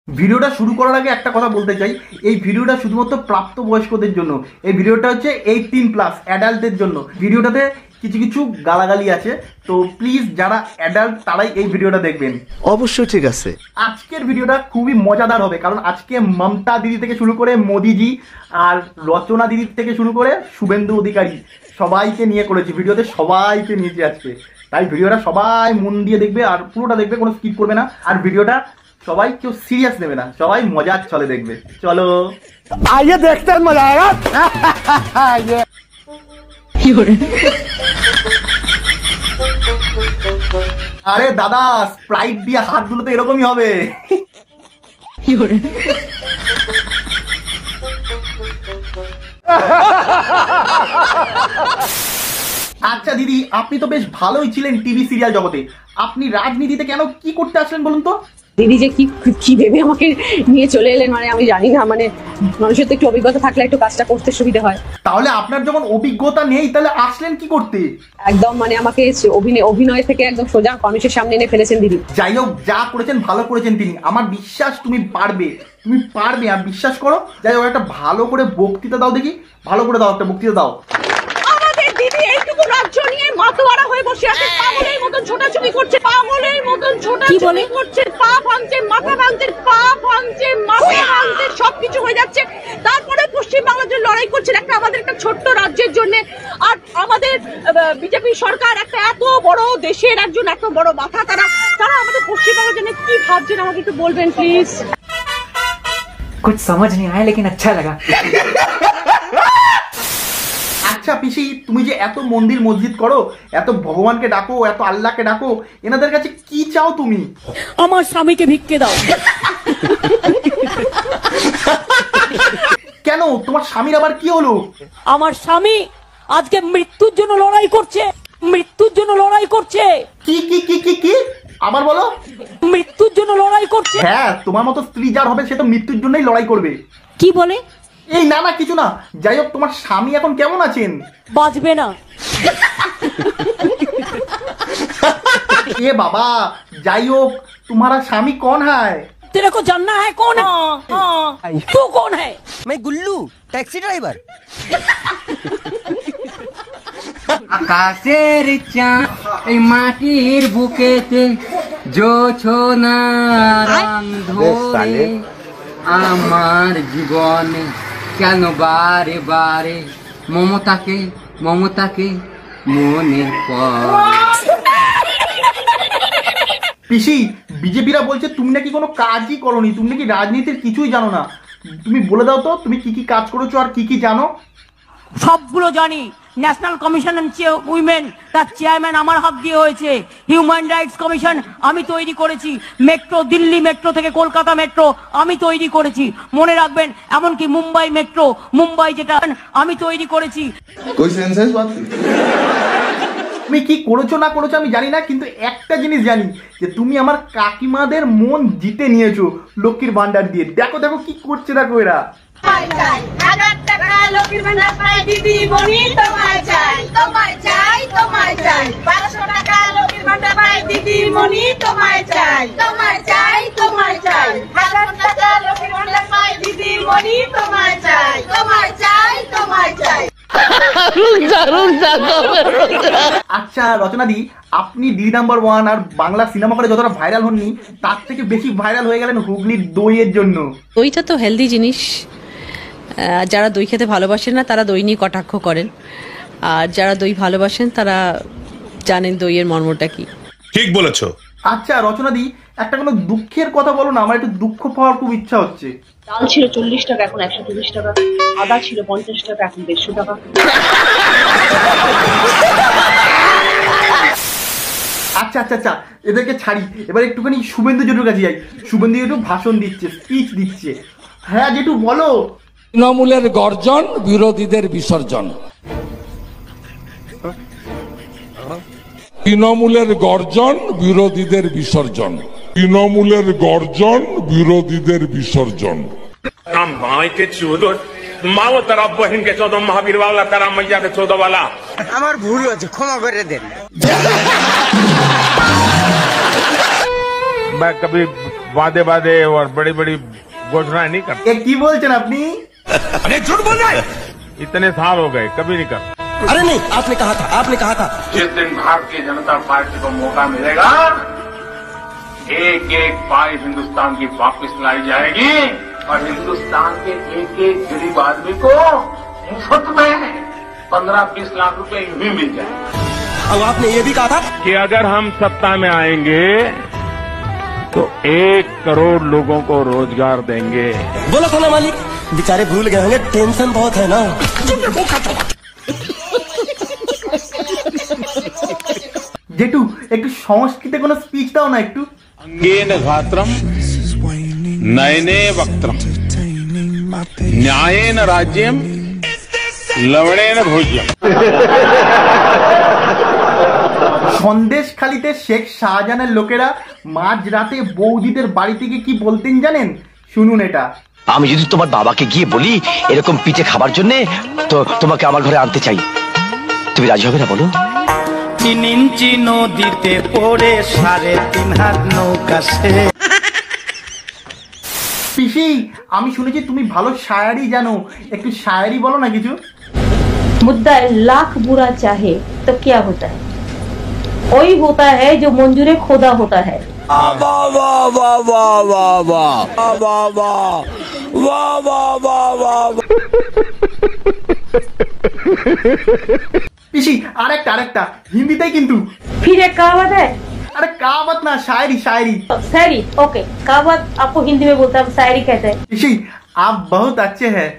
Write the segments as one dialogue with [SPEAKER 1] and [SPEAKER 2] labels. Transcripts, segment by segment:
[SPEAKER 1] ভিডিওটা শুরু করার আগে একটা কথা বলতে চাই, এই ভিডিওটা শুধুমাত্র প্রাপ্তবয়স্কদের জন্য। এই ভিডিওটা হচ্ছে 18+ অ্যাডাল্টদের জন্য। ভিডিওটাতে কিছু কিছু গালাগালি আছে, তো প্লিজ যারা অ্যাডাল্ট তারাই এই ভিডিওটা দেখবেন।
[SPEAKER 2] অবশ্যই ঠিক আছে।
[SPEAKER 1] আজকের ভিডিওটা খুবই মজাদার হবে, কারণ আজকে মমতা দিদি থেকে শুরু করে মোদিজি আর রচনা দিদি থেকে শুরু করে শুভেন্দু অধিকারী সবাইকে নিয়ে করেছি। ভিডিওতে সবাইকে নিয়েছি আজকে, তাই ভিডিওটা সবাই মন দিয়ে দেখবে আর পুরোটা দেখবে, কোনো স্কিপ করবে না। আর ভিডিওটা সবাই কেউ সিরিয়াস নেবে না, সবাই মজার চলে দেখবে। চলো
[SPEAKER 2] आइए देखते हैं, मजा आएगा।
[SPEAKER 1] আরে দাদা, স্প্রাইট দিয়ে হাত ধুলে তো এরকমই হবে। আচ্ছা দিদি, আপনি তো বেশ ভালোই ছিলেন টিভি সিরিয়াল জগতে, আপনি রাজনীতিতে কেন কি করতে আসলেন বলুন তো?
[SPEAKER 3] দিদি যে কি ভেবে আমাকে নিয়ে চলে এলেন, মানে আমি জানি না। মানে মানুষের তো একটু অভিজ্ঞতা থাকলে একটু কাজটা করতে সুবিধা হয়।
[SPEAKER 1] তাহলে আপনার যখন অভিজ্ঞতা নেই তাহলে আসলেন কি করতে?
[SPEAKER 3] একদম মানে আমাকে অভিনয় থেকে একদম সোজা মানুষের সামনে এনে ফেলেছেন দিদি।
[SPEAKER 1] যাই হোক, যা করেছেন ভালো করেছেন তিনি। আমার বিশ্বাস তুমি পারবে, তুমি পারবে, আর বিশ্বাস করো। যাই হোক, একটা ভালো করে বক্তৃতা দাও দেখি, ভালো করে দাও, একটা বক্তৃতা দাও।
[SPEAKER 3] আমাদের দিদি এইটুকু রাজ্য নিয়ে মাতোয়ারা হয়ে বসে আছে, পাগলের মতন ছোটাছুটি করছে, পাগলের মতন ছোটাছুটি করছে, পা ভাঙছে, মাথা ভাঙছে, পা ভাঙছে, মাথা ভাঙছে, সবকিছু হয়ে যাচ্ছে। তারপরে পশ্চিমবাংলার জন্য লড়াই করছেন একটা আমাদের একটা ছোট্ট রাজ্যের জন্য। আর আমাদের বিজেপি সরকার একটা এত বড় দেশের একজন এত বড় মাথা, তারা আমাদের পশ্চিমবাংলার জন্য কি ভাবছেন আমাকে একটু বলবেন প্লিজ।
[SPEAKER 4] कुछ समझ नहीं आया लेकिन अच्छा लगा।
[SPEAKER 1] আচ্ছা পিসি, তুমি যে এত মন্দির মসজিদ করো, এত ভগবানকে ডাকো, এত আল্লাহকে ডাকো, এনাদের কাছে কি চাও তুমি?
[SPEAKER 5] আমার স্বামীকে ভিক্ষে দাও।
[SPEAKER 1] কেন, তোমার স্বামীর আবার কি হলো?
[SPEAKER 5] আমার স্বামী আজকে মৃত্যুর জন্য লড়াই করছে, মৃত্যুর জন্য লড়াই করছে।
[SPEAKER 1] কি কি কি কি কি আবার বলো?
[SPEAKER 5] মৃত্যুর জন্য লড়াই করছে।
[SPEAKER 1] হ্যাঁ, তোমার মতো স্ত্রী যার হবে সে তো মৃত্যুর জন্যই লড়াই করবে।
[SPEAKER 5] কি বলে?
[SPEAKER 1] এই না না, কিছু না। যাই হোক, তোমার স্বামী এখন কেমন আছেন?
[SPEAKER 5] বাঁচবে না।
[SPEAKER 1] এ বাবা, যাই হোক, तुम्हारा স্বামী कौन है?
[SPEAKER 5] तेरे को जानना है कौन है? तू कौन है?
[SPEAKER 6] मैं गुल्लू, टैक्सी ड्राइवर।
[SPEAKER 4] আকাশের চাঁদ এই মাটির বুকেতে জোছনা রং ধরে আমার জীবনে কেন বারে বারে মমতাকে মমতাকে মনে পড়ে।
[SPEAKER 1] পিসি, বিজেপিরা বলছে তুমি নাকি কোনো কাজই করোনি, তুমি নাকি রাজনীতির কিছুই জানো না। তুমি বলে দাও তো, তুমি কি কি কাজ করেছো আর কি কি জানো?
[SPEAKER 5] সবগুলো জানি। ন্যাশনাল কমিশন অন উইমেন, তার চেয়ারম্যান আমার হাত দিয়ে হয়েছে। হিউম্যান রাইটস কমিশন আমি তৈরি করেছি। মেট্রো, দিল্লি মেট্রো থেকে কলকাতা মেট্রো আমি তৈরি করেছি। মনে রাখবেন, এমনকি মুম্বাই মেট্রো, মুম্বাই যেটা আমি তৈরি করেছি।
[SPEAKER 1] তুমি কি করেছো না করেছো আমি জানি না, কিন্তু একটা জিনিস জানি যে তুমি আমার কাকিমাদের মন জিতে নিয়েছো লক্ষ্মীর ভান্ডার দিয়ে। দেখো দেখো কি করছে, দেখো এরা।
[SPEAKER 7] লক্ষ্মীর ভান্ডার পাই দিদি মনি, তোমায় চাই, তোমায় চাই, তোমায় চাই। 1200 টাকা লক্ষ্মীর ভান্ডার পাই দিদি মনি, তোমায় চাই, তোমায় চাই, তোমায় চাই। 1000 টাকা লক্ষ্মীর ভান্ডার পাই দিদি মনি, তোমায় চাই, তোমায় চাই, তোমায় চাই।
[SPEAKER 1] আচ্ছা রচনা দি, আপনি দি নাম্বার 1 আর বাংলা সিনেমা করে যতটা ভাইরাল হননি, তার থেকে বেশি ভাইরাল হয়ে গেলেন হুগলির দইয়ের জন্য।
[SPEAKER 8] দইটা তো হেলদি জিনিস, যারা দই খেতে ভালোবাসেন না তারা দই নিয়ে কটাক্ষ করেন, আর যারা দই ভালোবাসেন তারা জানেন দইয়ের মর্মটা কি।
[SPEAKER 9] ঠিক বলেছো।
[SPEAKER 1] আচ্ছা রচনা দি, একটা কোনো দুঃখের কথা বলো না, আমার একটু দুঃখ পাওয়ার খুব ইচ্ছা হচ্ছে।
[SPEAKER 3] ডাল ছিল 40 টাকা, এখন 130 টাকা। আদা ছিল 50 টাকা, এখন 150 টাকা।
[SPEAKER 1] আচ্ছা আচ্ছা আচ্ছা, এদেরকে ছাড়ি, এবার একটুখানি শুভেন্দু জেঠুর কাছে যাই। শুভেন্দু জেঠু ভাষণ দিচ্ছে, স্পিচ দিচ্ছে। হ্যাঁ জেঠু বলো।
[SPEAKER 10] তৃণমূলের গর্জন, বিরোধীদের বিসর্জন। তৃণমূলের গর্জন, বিরোধীদের বিসর্জন। তৃণমূলের গর্জন, বিরোধীদের বিসর্জন।
[SPEAKER 9] মাও তারা বহিনকে 14 মহাবীর বাংলা, তারা মাইয়াকে 14 বালা।
[SPEAKER 6] আমার ভুল হয়েছে, ক্ষমা করে দেন।
[SPEAKER 9] मैं कभी वादे वादे और बड़ी बड़ी घोषणाएं नहीं करते।
[SPEAKER 1] কি বলছেন আপনি?
[SPEAKER 9] अरे झूठ बोल रहा है। इतने साल हो गए, कभी नहीं करते।
[SPEAKER 6] अरे नहीं, आपने कहा था
[SPEAKER 9] जिस दिन भारतीय जनता पार्टी को मौका मिलेगा, एक एक पाई हिंदुस्तान की वापस लाई जाएगी और हिंदुस्तान के एक एक गरीब आदमी को मुफ्त में 15-20 लाख रुपए यूं ही मिल जाएंगे।
[SPEAKER 6] अब आपने ये भी कहा था
[SPEAKER 9] कि अगर हम सत्ता में आएंगे तो 1 करोड़ लोगों को रोजगार देंगे।
[SPEAKER 6] बोला था ना मालिक, बेचारे भूल गए होंगे, टेंशन बहुत है ना।
[SPEAKER 1] জেঠু একটু সংস্কৃতে কোনো স্পিচ দাও না একটু।
[SPEAKER 9] अंगेन घात्रम नयने वक्त्रम न्यायेन राज्यम लवणेन भोज्यम।
[SPEAKER 1] সন্দেশখালিতে শেখ শাহজাহানের লোকেরা মাঝরাতে বৌদিদের বাড়ি থেকে কি বলতেন জানেন? শুনুন এটা।
[SPEAKER 11] আমি যদি তোমার বাবাকে গিয়ে বলি এরকম পিঠে খাবার জন্য, তো তোমাকে আমার ঘরে আনতে চাই, তুমি রাজি হবে না বলো?
[SPEAKER 6] 3 ইঞ্চি নদীতে পড়ে 3.5 হাত নৌকা সে।
[SPEAKER 1] পিসি, আমি শুনেছি তুমি ভালো শায়ারি জানো, একটু শায়ারি বলো না কিছু।
[SPEAKER 12] मुद्दा लाख बुरा चाहे तो क्या होता है, वही होता है जो मंजूर खुदा होता है।
[SPEAKER 1] পিসি আরেকটা হিন্দিতেই কিন্তু।
[SPEAKER 12] फिर एक कहावत है,
[SPEAKER 1] अरे कहावत ना, शायरी।
[SPEAKER 12] शायरी ओके, कहावत आपको हिंदी में बोलते हैं, हम शायरी कहते हैं।
[SPEAKER 1] पिसी आप बहुत अच्छे हैं।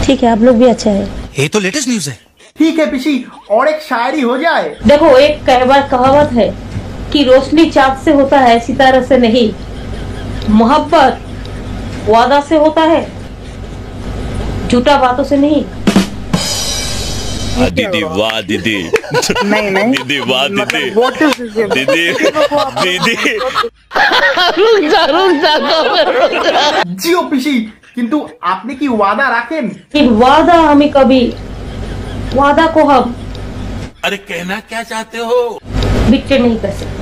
[SPEAKER 12] ठीक है, आप लोग भी अच्छा है।
[SPEAKER 6] ये तो लेटेस्ट न्यूज है।
[SPEAKER 1] ठीक है पिसी, और एक शायरी हो जाए।
[SPEAKER 12] देखो, एक कहावत है कि रोशनी चाँद से होता है, सितारा से नहीं। मोहब्बत वादा से होता है, झूठा बातों से नहीं।
[SPEAKER 13] दीदी वाह दीदी,
[SPEAKER 12] नहीं
[SPEAKER 13] दीदी वाह दीदी, दीदी दीदी।
[SPEAKER 1] জিও পিসি, কিন্তু আপনি কি ওয়াদা রাখেন?
[SPEAKER 12] कि वादा हमें कभी, वादा को हम
[SPEAKER 9] अरे कहना क्या चाहते हो?
[SPEAKER 12] बिट्टे नहीं कर सकते।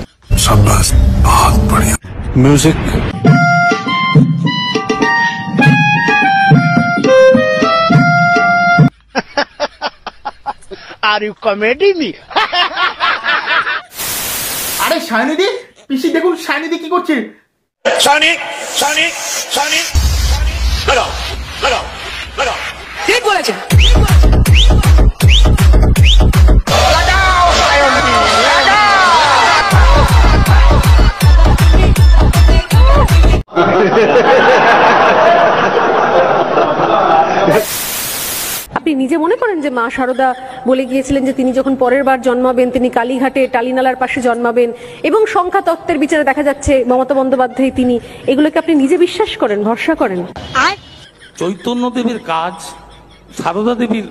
[SPEAKER 2] शाबाश, बहुत बढ़िया। Music.
[SPEAKER 14] Are you comedy me?
[SPEAKER 1] আরে শাইনিদি, পিসি দেখুন শাইনিদি কি করছে।
[SPEAKER 9] शानी शानी शानी लगाओ लगाओ लगाओ।
[SPEAKER 3] ঠিক বলেছে।
[SPEAKER 15] আপনি নিজে মনে করেন যে মা শারদা বলে গিয়েছিলেন যে তিনি যখন পরের বার জন্মাবেন তিনি কালীঘাটে টালিনালার পাশে জন্মাবেন, এবং সংখ্যা তত্ত্বের বিচারে দেখা যাচ্ছে মমতা বন্দ্যোপাধ্যায় তিনি, এগুলোকে আপনি নিজে বিশ্বাস করেন, ভরসা করেন?
[SPEAKER 16] চৈতন্য দেবীর কাজ, সারদা দেবীর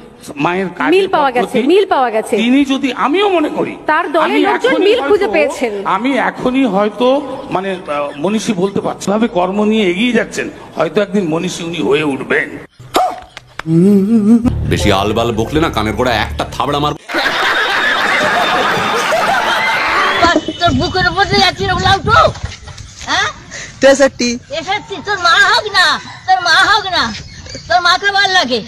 [SPEAKER 16] মায়ের কাজ
[SPEAKER 15] মিল পাওয়া গেছে।
[SPEAKER 16] তিনি যদি, আমিও মনে করি
[SPEAKER 15] তার দলের লোকজন মিল খুঁজে পেয়েছেন।
[SPEAKER 16] আমি এখনই হয়তো মানে মনীষী বলতে পারছি, ভাবে কর্ম নিয়ে এগিয়ে যাচ্ছেন, হয়তো একদিন মনীষী উনি হয়ে উঠবেন।
[SPEAKER 13] বেশি আলবাল বকলে না কানের গোড়া একটা থাবড়া মার।
[SPEAKER 7] তোর বুকের উপর দিয়ে যাচ্ছি লাউটো, হ্যাঁ 63 তোর মা হোক না, তোর মাকে ভালো লাগে।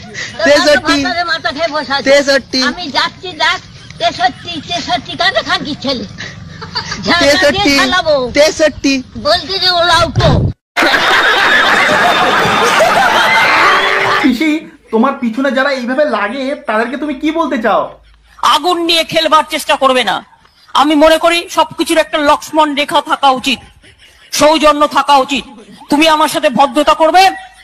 [SPEAKER 7] 63 মাথা খেয়ে বসে আছে। 63 আমি যাচ্ছি, দেখ 63 কানে খাকি ছেলে 63 বলতে যে ও লাউটো।
[SPEAKER 1] পিসি, তোমার পিছনে যারা এইভাবে লাগে তাদেরকে তুমি কি বলতে চাও?
[SPEAKER 5] আগুন নিয়ে খেলবার চেষ্টা করবে না। আমি মনে করি সবকিছুর একটা লক্ষ্মণ রেখা থাকা উচিত, সৌজন্য থাকা উচিত। তুমি আমার সাথে ভদ্রতা করবে।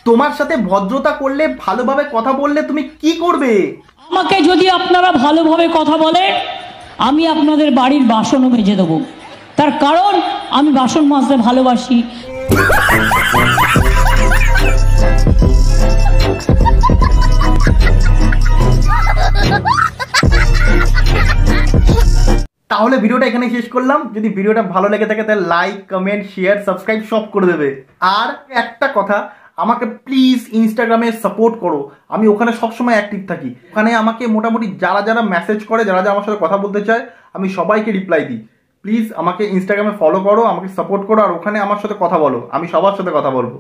[SPEAKER 1] তোমার সাথে ভদ্রতা করলে, ভালোভাবে কথা বললে তুমি কি করবে?
[SPEAKER 5] আমাকে যদি আপনারা ভালোভাবে কথা বলেন, আমি আপনাদের বাড়ির বাসনও মেজে দেবো। তার কারণ আমি বাসন মাজতে ভালোবাসি।
[SPEAKER 1] তাহলে ভিডিওটা এখানে শেষ করলাম। যদি ভিডিওটা ভালো লেগে থাকে তাহলে লাইক, কমেন্ট, শেয়ার, সাবস্ক্রাইব সব করে দেবে। আর একটা কথা, আমাকে প্লিজ ইনস্টাগ্রামে সাপোর্ট করো, আমি ওখানে সবসময় অ্যাক্টিভ থাকি। ওখানে আমাকে মোটামুটি যারা মেসেজ করে, যারা আমার সাথে কথা বলতে চায়, আমি সবাইকে রিপ্লাই দিই। প্লিজ আমাকে ইনস্টাগ্রামে ফলো করো, আমাকে সাপোর্ট করো, আর ওখানে আমার সাথে কথা বলো, আমি সবার সাথে কথা বলবো।